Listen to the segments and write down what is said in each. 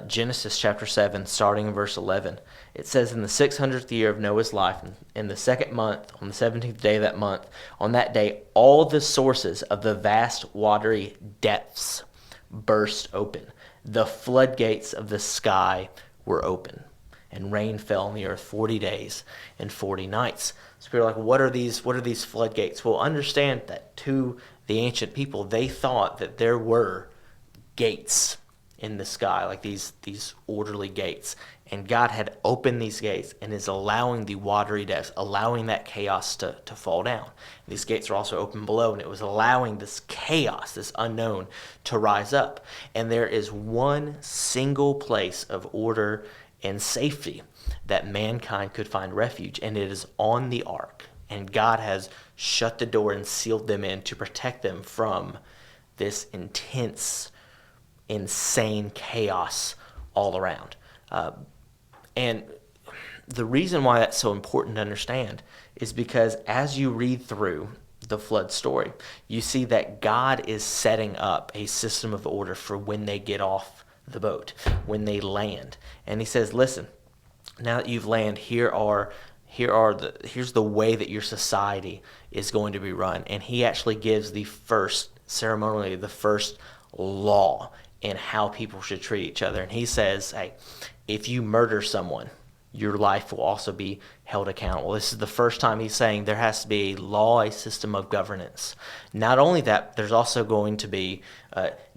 Genesis chapter 7, starting in verse 11. It says, "In the 600th year of Noah's life, in the second month, on the 17th day of that month, on that day, all the sources of the vast watery depths burst open. The floodgates of the sky were open, and rain fell on the earth 40 days and 40 nights." So people are like, what are these floodgates? Well, understand that to the ancient people, they thought that there were gates in the sky, like these orderly gates. And God had opened these gates and is allowing the watery depths, allowing that chaos to fall down. These gates are also open below, and it was allowing this chaos, this unknown, to rise up. And there is one single place of order and safety that mankind could find refuge, and it is on the ark. And God has shut the door and sealed them in to protect them from this intense, insane chaos all around. And the reason why that's so important to understand is because as you read through the flood story, you see that God is setting up a system of order for when they get off the boat, when they land. And he says, listen, now that you've landed, here's the way that your society is going to be run. And he actually gives the first law in how people should treat each other. And he says, hey, if you murder someone, your life will also be held accountable. This is the first time he's saying there has to be a law, a system of governance. Not only that, there's also going to be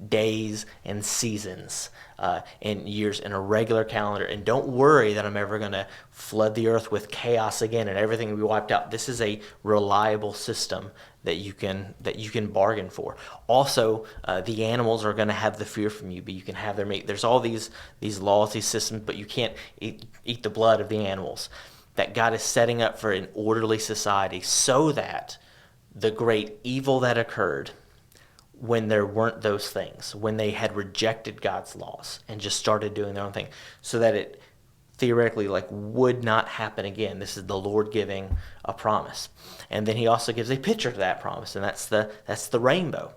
days and seasons and years in a regular calendar. And don't worry that I'm ever going to flood the earth with chaos again and everything will be wiped out. This is a reliable system that you can bargain for. Also, the animals are going to have the fear from you, but you can have their meat. There's all these laws, these systems, but you can't eat the blood of the animals. That God is setting up for an orderly society so that the great evil that occurred when there weren't those things, when they had rejected God's laws and just started doing their own thing, so that it theoretically would not happen again. This is the Lord giving a promise. And then he also gives a picture to that promise, and that's the rainbow.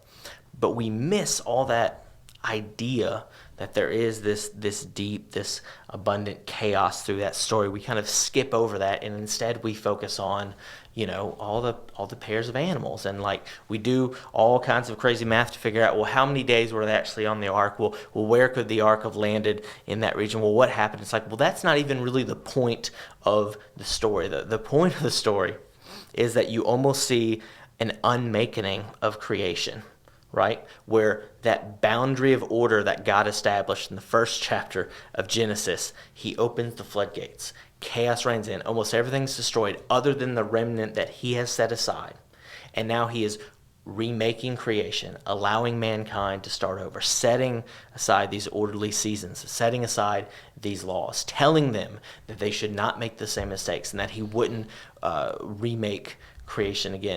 But we miss all that idea that there is this deep, this abundant chaos through that story. We kind of skip over that, and instead we focus on, all the pairs of animals, and we do all kinds of crazy math to figure out, well, how many days were they actually on the ark? Well, where could the ark have landed in that region? Well, what happened? It's well, that's not even really the point of the story. The point of the story is that you almost see an unmaking of creation, right? Where that boundary of order that God established in the first chapter of Genesis, he opens the floodgates. Chaos reigns in. Almost everything's destroyed other than the remnant that he has set aside. And now he is remaking creation, allowing mankind to start over, setting aside these orderly seasons, setting aside these laws, telling them that they should not make the same mistakes and that he wouldn't remake creation again.